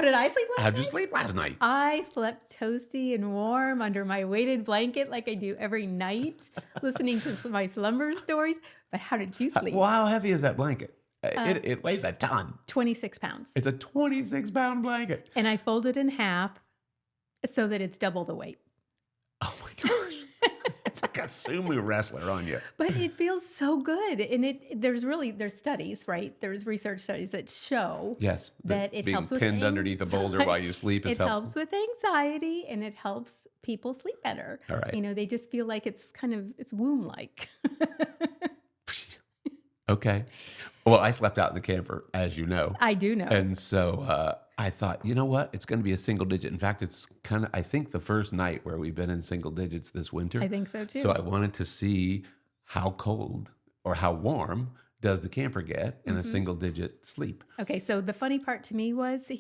How did I sleep last How'd you night? sleep last night? I slept toasty and warm under my weighted blanket like I do every night, listening to my slumber stories. But how did you sleep? Well, how heavy is that blanket? Uh, It weighs a ton. 26 pounds. It's a 26-pound blanket. And I fold it in half so that it's double the weight. Oh my gosh. It's like a sumo wrestler on you. But it feels so good. And there's studies, right? There's research studies that show Yes. that it being helps with pinned underneath a boulder while you sleep is it helps with anxiety and it helps people sleep better. All right. You know, they just feel like it's womb-like. Okay. Well, I slept out in the camper, as you know. I do know. And so I thought, you know what? It's going to be a single digit. In fact, it's kind of, I think, the first night where we've been in single digits this winter. I think so too. So I wanted to see how cold or how warm does the camper get in a single digit sleep. Okay, so the funny part to me was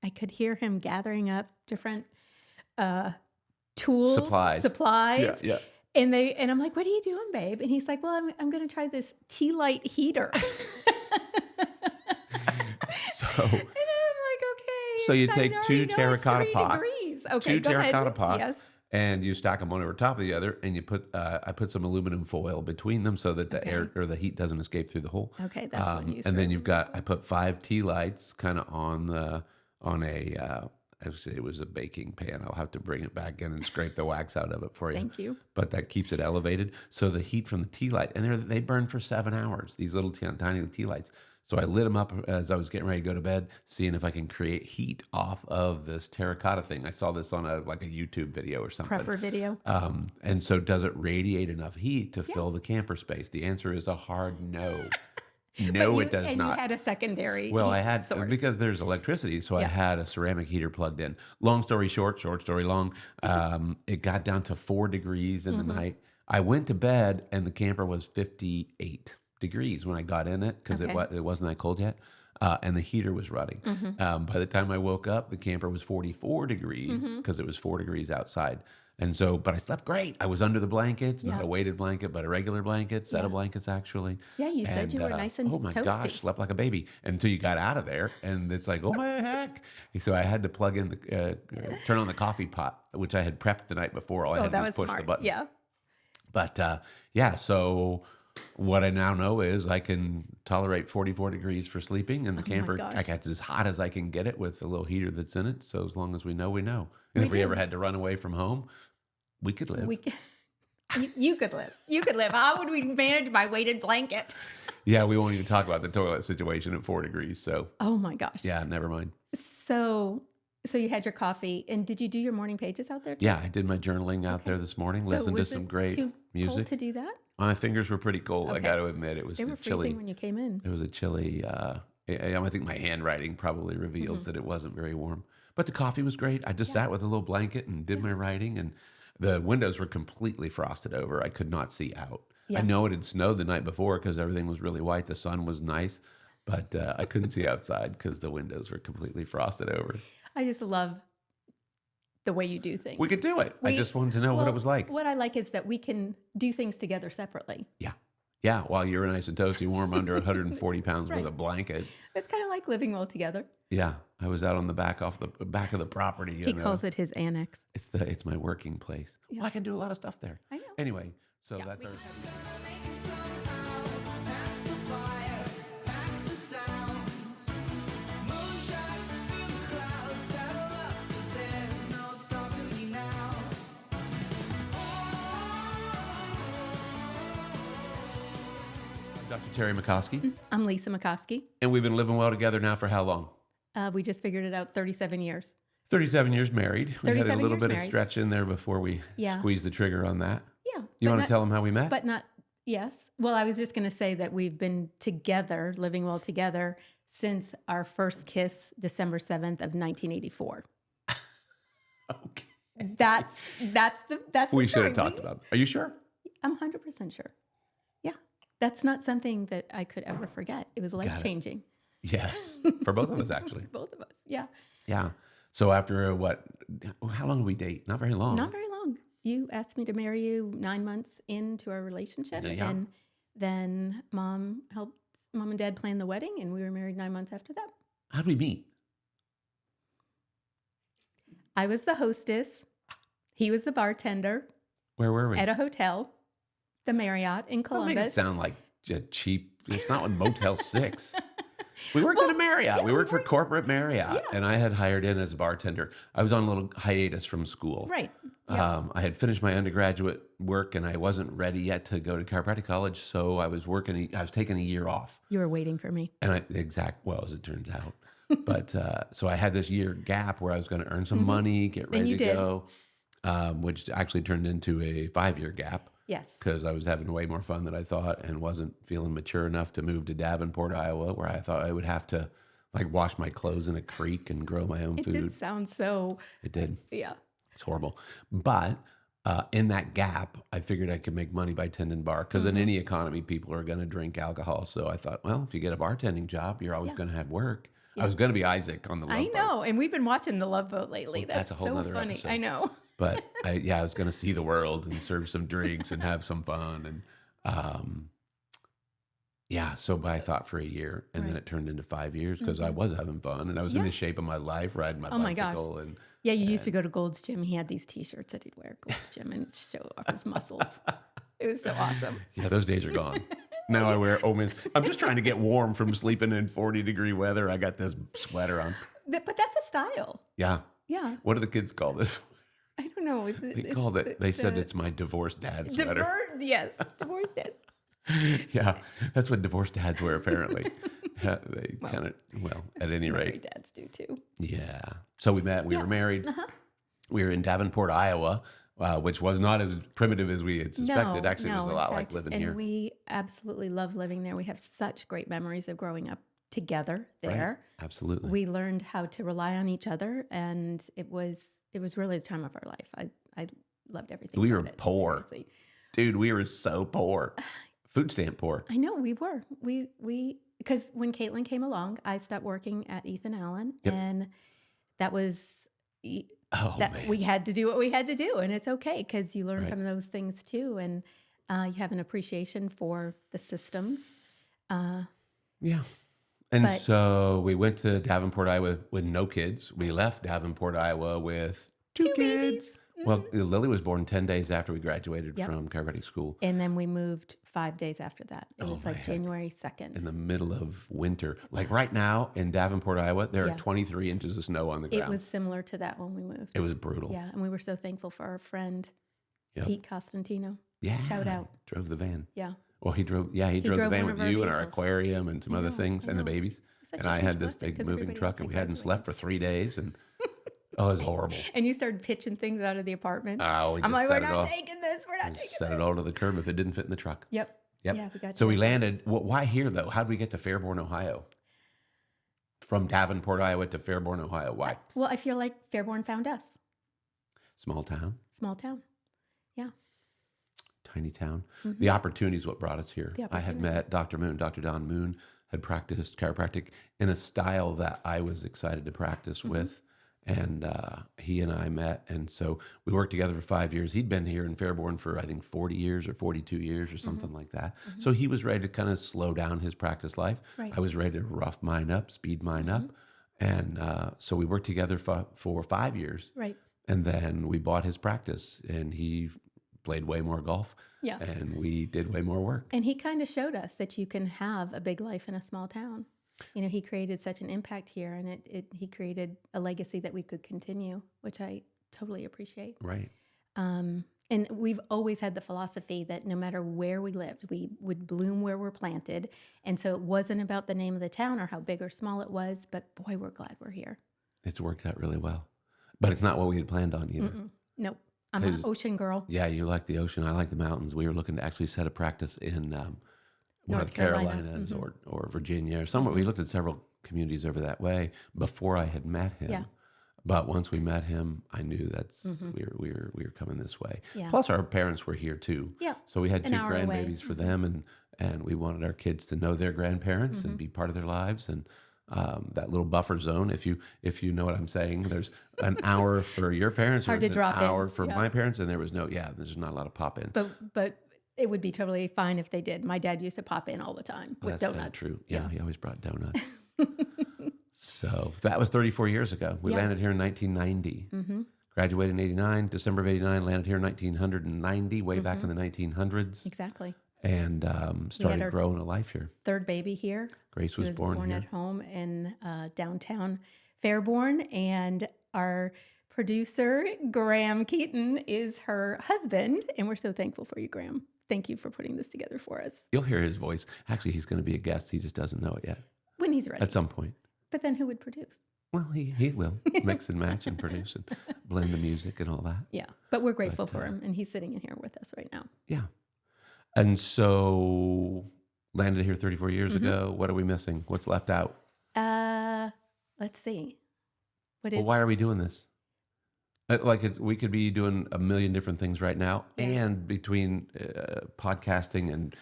I could hear him gathering up different tools, supplies. Yeah, yeah. And I'm like, "What are you doing, babe?" And he's like, "Well, I'm going to try this tea light heater." So, and I'm like, "Okay." so you I take already two know it's terracotta 3 pots, degrees. Okay, two go ahead. terracotta pots, Yes. and you stack them one over top of the other, and you put I put some aluminum foil between them so that the air or the heat doesn't escape through the hole. Okay, that's one use. And then I put 5 tea lights kind of on a actually it was a baking pan. I'll have to bring it back in and scrape the wax out of it for you. Thank you. But that keeps it elevated. So the heat from the tea light, and they burn for 7 hours. These little tiny tea lights. So I lit them up as I was getting ready to go to bed, seeing if I can create heat off of this terracotta thing. I saw this on a YouTube video or something. Prepper video. And so does it radiate enough heat to fill the camper space? The answer is a hard no. No, it does and not. And you had a secondary Well, heat I had, source. because there's electricity, so I had a ceramic heater plugged in. Long story short story long, it got down to 4 degrees in the night. I went to bed and the camper was 58 degrees when I got in it because it wasn't that cold yet. And the heater was running. By the time I woke up, the camper was 44 degrees because it was 4 degrees outside. And so, but I slept great. I was under the blankets, not a weighted blanket, but a regular blanket, set of blankets actually. Yeah, you said you were nice and oh my toasty. gosh, slept like a baby until you got out of there, and it's like, oh my heck! So I had to plug in turn on the coffee pot, which I had prepped the night before. All I had to do was push smart. the button. Yeah. But so what I now know is I can tolerate 44 degrees for sleeping, and the camper, it's as hot as I can get it with the little heater that's in it. So as long as we know, we know. And if we ever had to run away from home, we could live. You could live. You could live. How would we manage my weighted blanket? Yeah, we won't even talk about the toilet situation at 4 degrees. So. Oh my gosh. Yeah, never mind. So you had your coffee, and did you do your morning pages out there too? Yeah, I did my journaling out there this morning. Listened to some great music. Cold to do that? My fingers were pretty cold. I got to admit, it was They were chilly freezing when you came in. It was a chilly. I think my handwriting probably reveals that it wasn't very warm. But the coffee was great. I just sat with a little blanket and did my writing, and the windows were completely frosted over. I could not see out. I know it had snowed the night before because everything was really white. The sun was nice, but I couldn't see outside because the windows were completely frosted over. I just love the way you do things. We could do it. I just wanted to know what it was like. What I like is that we can do things together separately. Yeah. Yeah, while you're nice and toasty, warm under 140 pounds with a blanket. It's kind of like living well together. Yeah, I was out on the back of the property. He calls it his annex. It's my working place. Yeah. Well, I can do a lot of stuff there. I know. Anyway, so that's our. Dr. Terry McCoskey. I'm Lisa McCoskey. And we've been living well together now for how long? We just figured it out, 37 years. 37 years married. We had a little bit married. of stretch in there before we squeezed the trigger on that. Yeah. You want to tell them how we met? But not, yes. Well, I was just going to say that we've been together, living well together, since our first kiss, December 7th of 1984. Okay. That's the We should have talked about it. Are you sure? I'm 100% sure. Yeah. That's not something that I could ever forget. It was life-changing. Yes. For both of us, actually. For both of us. Yeah. Yeah. So after how long did we date? Not very long. Not very long. You asked me to marry you 9 months into our relationship. Yeah. And then mom and dad plan the wedding, and we were married 9 months after that. How'd we meet? I was the hostess. He was the bartender Where were we? at a hotel, the Marriott in Don't make it Columbus. sound like cheap. It's not with Motel 6. We worked at a Marriott. yeah, We worked for corporate Marriott, Yeah. and I had hired in as a bartender. I was on a little hiatus from school. Right. Yeah. I had finished my undergraduate work, and I wasn't ready yet to go to chiropractic college, so I was taking a year off. You were waiting for me. And well, as it turns out. But so I had this year gap where I was going to earn some money, get ready you to did. go, which actually turned into a 5-year gap Yes. because I was having way more fun than I thought and wasn't feeling mature enough to move to Davenport, Iowa, where I thought I would have to like wash my clothes in a creek and grow my own It food. did sound so, It did. yeah. It's horrible. But in that gap, I figured I could make money by tending bar because in any economy, people are going to drink alcohol. So I thought, well, if you get a bartending job, you're always going to have work. I was going to be Isaac on the Love I Boat. know. And we've been watching The Love Boat lately. Well, That's that's a whole so nother funny. episode. I know. But I was going to see the world and serve some drinks and have some fun. And so I thought for a year, and then Right. it turned into 5 years because I was having fun and I was in the shape of my life, riding my Oh my gosh. bicycle. And Yeah, you used to go to Gold's Gym. He had these T-shirts that he'd wear at Gold's Gym and show off his muscles. It was so awesome. yeah, those days are gone. Now I wear I'm just trying to get warm from sleeping in 40-degree weather. I got this sweater on. But that's a style. Yeah. Yeah. What do the kids call this? I don't know. They said it's my divorced dad sweater. Yes, divorced dad. Yeah, that's what divorced dads wear apparently. They kind of, at any Married rate. dads do too. Yeah. So we met, we were married. We were in Davenport, Iowa, which was not as primitive as we had suspected. Actually, it was a in lot fact, like living and here. we absolutely love living there. We have such great memories of growing up together Right. there. Absolutely. We learned how to rely on each other, and it was really the time of our life. I loved everything. We about were it, poor. seriously. Dude, we were so poor. Food stamp poor. I know we were. We because when Caitlin came along, I stopped working at Ethan Allen, Yep. and that was Oh, man. we had to do what we had to do, and it's okay because you learn Right. from those things too, and you have an appreciation for the systems. Yeah. And But- so we went to Davenport, Iowa with no kids. We left Davenport, Iowa with two kids. babies. Well, Lily was born 10 days after we graduated Yep. from chiropractic school And then we moved 5 days after that. It Oh, was like man. January 2nd. in the middle of winter. Like right now in Davenport, Iowa, there Yeah. are 23 inches of snow on the It ground. was similar to that when we moved. It was brutal. Yeah, and we were so thankful for our friend Yep. Pete Costantino. Yeah. Shout out. Drove the van. Yeah. Well, he drove the drove van one with of our you and our vehicles. aquarium and some I other know, things I and the know. babies. Such And a I huge had this blessing big 'cause moving everybody truck else and had we hadn't slept graduated. for 3 days and oh, it was horrible. And you started pitching things out of the apartment. Oh, we I'm just like, set we're it not all. taking this. We're not Just taking set this. it all to the curb if it didn't fit in the truck. Yep. Yep. Yeah, we got So you we there. landed. Well, why here though? How did we get to Fairborn, Ohio? From Davenport, Iowa to Fairborn, Ohio. Why? Well, I feel like Fairborn found us. Small town, Small town. Yeah. tiny town. Mhm. The opportunity is what brought us here. The I had opportunity. met Dr. Moon. Dr. Don Moon had practiced chiropractic in a style that I was excited to practice Mm-hmm. with. And he and I met. And so we worked together for 5 years. He'd been here in Fairborn for, I think, 40 years or 42 years or something like that. So he was ready to kind of slow down his practice life. Right. I was ready to rough mine up, speed mine up. And so we worked together for 5 years. Right. And then we bought his practice and he played way more golf Yeah. and we did way more work. And he kind of showed us that you can have a big life in a small town. You know, he created such an impact here, and he created a legacy that we could continue, which I totally appreciate. Right. And we've always had the philosophy that no matter where we lived, we would bloom where we're planted. And so it wasn't about the name of the town or how big or small it was, but boy, we're glad we're here. It's worked out really well. But it's not what we had planned on either. Nope. I'm an 'Cause- ocean girl. Yeah, you like the ocean. I like the mountains. We were looking to actually set a practice in North North Carolina. Carolinas or Virginia or somewhere. We looked at several communities over that way before I had met him. Yeah. But once we met him, I knew that's we were coming this way. Yeah. Plus, our parents were here too. Yeah. So we had An two hour away. grandbabies for them, and we wanted our kids to know their grandparents and be part of their lives. And that little buffer zone, if you know what I'm saying, there's an hour for your parents, Hard to there's drop an in. hour for Yeah. my parents, and there's there's not a lot of pop in. But it would be totally fine if they did. My dad used to pop in all the time with That's kind of donuts. true. Yeah, he always brought donuts. So that was 34 years ago. We Yeah. landed here in 1990. Graduated in 89, December of 89, landed here in 1990, way back in the 1900s, Exactly. and We had started our growing a life here. third baby here. Grace She was was born born here. at home in downtown Fairborn, and our producer, Graham Keaton, is her husband, and we're so thankful for you, Graham. Thank you for putting this together for us You'll hear his voice. Actually, he's going to be a guest. He just doesn't know it yet. when he's ready. At some point. But then who would produce? Well, he will mix and match and produce and blend the music and all that. Yeah, but we're grateful for him, and he's sitting in here with us right now. Yeah. And so landed here 34 years ago. What are we missing? What's left out? Let's see. What Well, is why are we doing this? We could be doing a million different things right now, and between podcasting and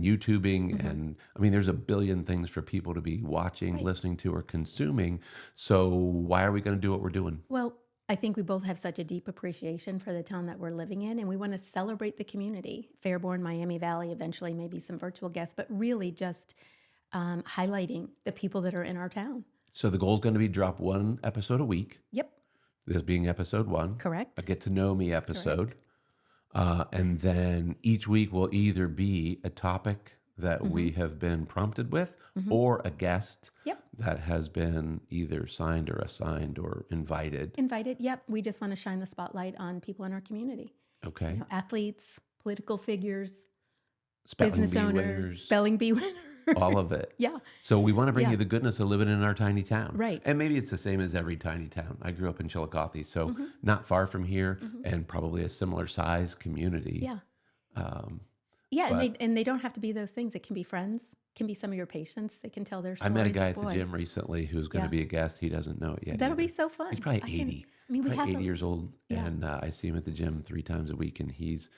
YouTubing, and I mean, there's a billion things for people to be watching, listening to, or consuming. So why are we going to do what we're doing? Well, I think we both have such a deep appreciation for the town that we're living in, and we want to celebrate the community. Fairborn, Miami Valley, eventually maybe some virtual guests, but really just highlighting the people that are in our town. So the goal is going to be drop one episode a week. Yep, This being episode 1. correct. A get to know me episode. And then each week will either be a topic that we have been prompted with or a guest Yep. that has been either signed or assigned or invited. Invited. Yep, we just want to shine the spotlight on people in our community. Okay. You know, athletes, political figures, Spelling business bee owners, winners, spelling bee winners. all of it. Yeah. So we want to bring Yeah. you the goodness of living in our tiny town. Right. And maybe it's the same as every tiny town. I grew up in Chillicothe, so not far from here and probably a similar size community. Yeah. Um, Yeah, But- and they don't have to be those things. It can be friends, can be some of your patients. They can tell their I stories. met a guy at Boy, the gym recently who's going to Yeah. be a guest. He doesn't know it yet. That'll be either. so fun. He's probably I can- 80. I mean, we Probably have 80 years old, Yeah. and I see him at the gym 3 times a week, and he's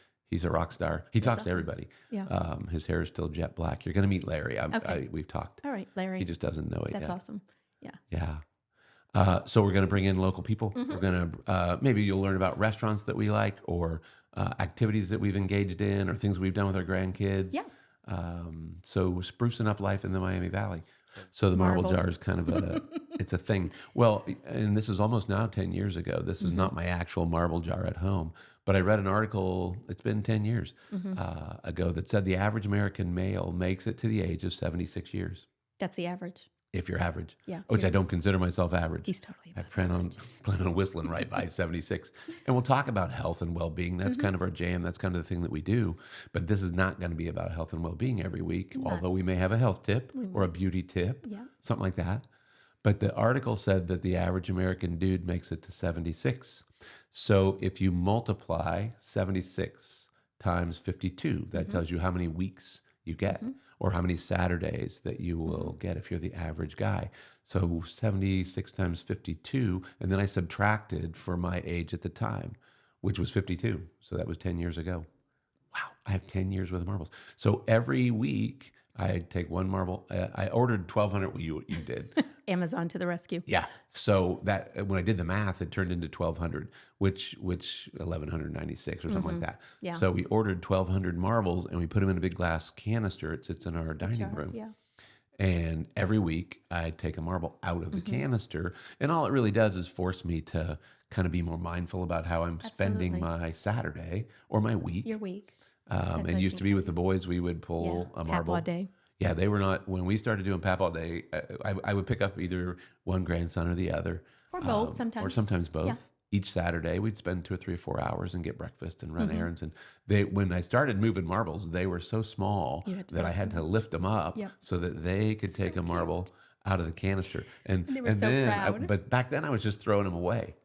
a rock star. He talks to awesome. everybody. Yeah. His hair is still jet black. You're going to meet Larry. Okay. We've talked. All right, Larry. He just doesn't know it That's yet. awesome. Yeah. Yeah. So we're going to bring in local people. We're going to maybe you'll learn about restaurants that we like, or activities that we've engaged in, or things we've done with our grandkids. Yeah. So sprucing up life in the Miami Valley. So the marble Marbles. jar is kind of it's a thing. Well, and this is almost now 10 years ago. This is not my actual marble jar at home, but I read an article, it's been 10 years ago, that said the average American male makes it to the age of 76 years, That's the average. if you're average, Yeah. which I don't consider myself average. He's totally I above plan on whistling right by 76. And we'll talk about health and well-being. That's kind of our jam. That's kind of the thing that we do. But this is not going to be about health and well-being every week, although we may have a health tip or a beauty tip, Yeah. something like that. But the article said that the average American dude makes it to 76. So if you multiply 76 times 52, that tells you how many weeks you get or how many Saturdays that you will get if you're the average guy. So 76 times 52, and then I subtracted for my age at the time, which was 52. So that was 10 years ago. Wow, I have 10 years worth of marbles. So every week I take one marble. I ordered 1,200. Well, you did. Amazon to the rescue. Yeah. So that when I did the math, it turned into 1,200, which 1,196 or something like that. Yeah. So we ordered 1,200 marbles and we put them in a big glass canister. It sits in our dining Jar, room. Yeah. And every week I take a marble out of the canister. And all it really does is force me to kind of be more mindful about how I'm spending Absolutely. my Saturday or my week. Your week. And I used to think be with the boys, we would pull a marble. Papaw Day. Yeah, they were not, when we started doing Papaw Day, I would pick up either one grandson or the other. Or both sometimes. Or sometimes both. Yeah. Each Saturday, we'd spend 2 or 3 or 4 hours and get breakfast and run errands. And when I started moving marbles, they were so small You had to that I pick had to lift them up Yep. so that they could take a marble out of the canister. And They were so then, proud. but back then I was just throwing them away.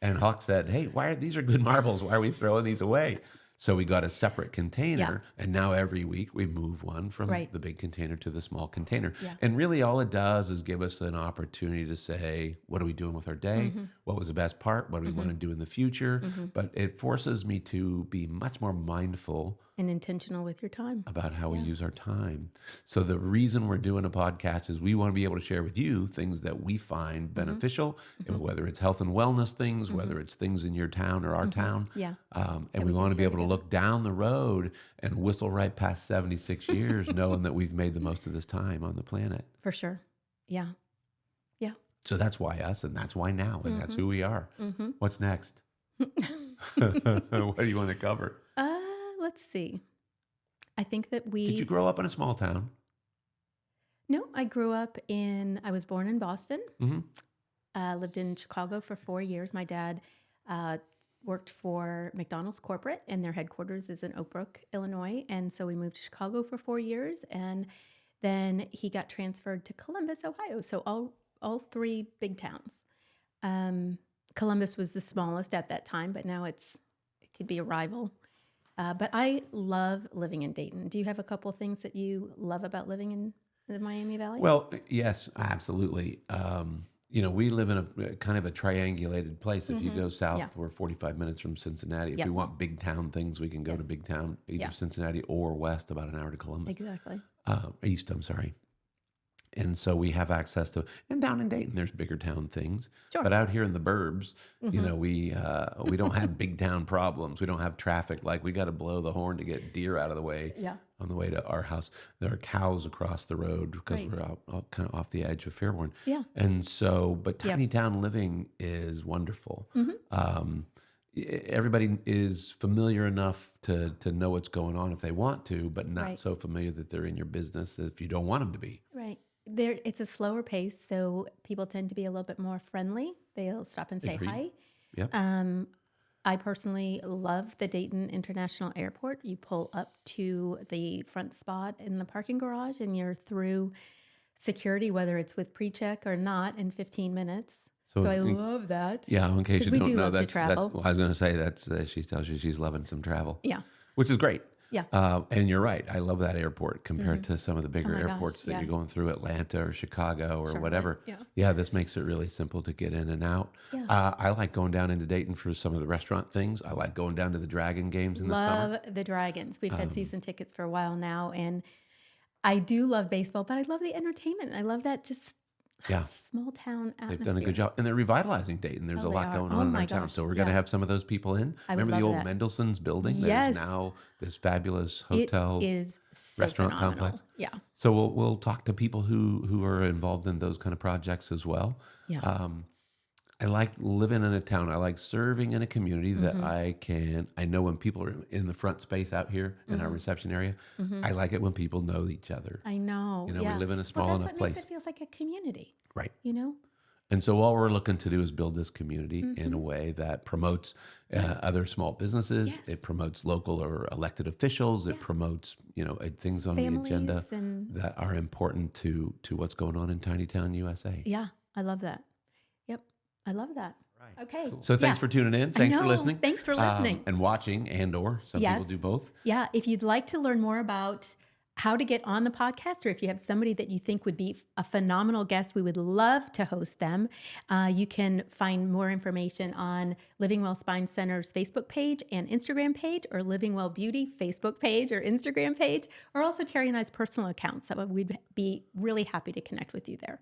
And Hawk said, "Hey, these are good marbles? Why are we throwing these away?" So we got a separate container, and now every week we move one from Right. the big container to the small container. Yeah. And really all it does is give us an opportunity to say, what are we doing with our day? What was the best part? What do we want to do in the future? But it forces me to be much more mindful And intentional with your time. about how we use our time. So the reason we're doing a podcast is we want to be able to share with you things that we find beneficial, whether it's health and wellness things, whether it's things in your town or our town. Yeah. And we want to be able to look down the road and whistle right past 76 years, knowing that we've made the most of this time on the planet. For sure. Yeah. Yeah. So that's why us, and that's why now, and that's who we are. What's next? What do you want to cover? Let's see. I think that Did you grow up in a small town? No, I was born in Boston, Hmm. lived in Chicago for 4 years. My dad uh, worked for McDonald's corporate, and their headquarters is in Oak Brook, Illinois. And so we moved to Chicago for 4 years, and then he got transferred to Columbus, Ohio. So all three big towns. Columbus was the smallest at that time, but now it could be a rival. But I love living in Dayton. Do you have a couple things that you love about living in the Miami Valley? Well, yes, absolutely. We live in a kind of a triangulated place. If you go south, Yeah. we're 45 minutes from Cincinnati. If Yep. we want big town things, we can go to big town, either Yeah. Cincinnati or west, about an hour to Columbus. Exactly. East, I'm sorry. And so we have access to, and down in Dayton, there's bigger town things. Sure. But out here in the burbs, we don't have big town problems. We don't have traffic. Like we got to blow the horn to get deer out of the way Yeah. on the way to our house. There are cows across the road because Right. we're out kind of off the edge of Fairborn. Yeah. And so, but Yep. tiny town living is wonderful. Everybody is familiar enough to know what's going on if they want to, but not Right. so familiar that they're in your business if you don't want them to be. Right. It's a slower pace, so people tend to be a little bit more friendly. They'll stop and say Agreed. hi. Yep. I personally love the Dayton International Airport. You pull up to the front spot in the parking garage, and you're through security, whether it's with pre-check or not, in 15 minutes. So I love that. Yeah, in case 'Cause you we don't do know, love to that's travel. well, I was going to say that's she tells you she's loving some travel. Yeah. Which is great. Yeah. And you're right. I love that airport compared to some of the bigger my gosh, airports that yeah. you're going through, Atlanta or Chicago or Charlotte, whatever. yeah. Yeah, this makes it really simple to get in and out. Yeah. I like going down into Dayton for some of the restaurant things. I like going down to the Dragon games in the summer. Love the Dragons. We've had season tickets for a while now, and I do love baseball, but I love the entertainment. I love that just Yeah. small town atmosphere. They've done a good job. And they're revitalizing Dayton. There's Oh, a they lot are. going Oh on in my our town. gosh, So we're going to yeah. have some of those people in. I would Remember the love old that. Mendelssohn's building? Yes. There's now this fabulous hotel. It is so restaurant phenomenal. complex. Yeah. So we'll talk to people who are involved in those kind of projects as well. Yeah. I like living in a town. I like serving in a community that Mm-hmm. I know when people are in the front space out here in our reception area, I like it when people know each other. I know. We yeah. live in a small well, enough that's what place. makes it feels like a community, Right. you know? And so all we're looking to do is build this community in a way that promotes other small businesses. Yes. It promotes local or elected officials. It promotes, things on the agenda Families and that are important to what's going on in Tiny Town, USA. yeah, I love that. Yep. I love that. Right. Okay. So thanks Yeah. for tuning in. Thanks for know. listening. Thanks for listening. And watching or some people Yes. do both. Yeah, if you'd like to learn more about how to get on the podcast, or if you have somebody that you think would be a phenomenal guest, we would love to host them. You can find more information on Living Well Spine Center's Facebook page and Instagram page, or Living Well Beauty Facebook page or Instagram page, or also Terry and I's personal accounts. So we'd be really happy to connect with you there.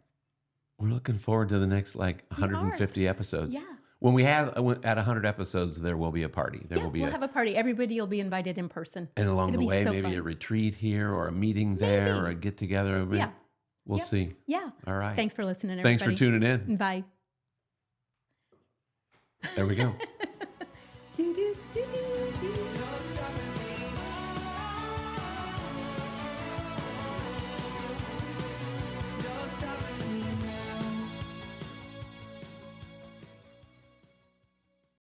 We're looking forward to the next 150 episodes. Yeah. When we have at 100 episodes, there will be a party. There will be we'll have a party. Everybody will be invited in person. and along It'll the be way, so maybe fun. a retreat here or a meeting there or a get together. Yeah. We'll Yep. see. Yeah. All right. Thanks for listening, everybody. Thanks for tuning in. Bye. There we go. Do, do, do, do, do.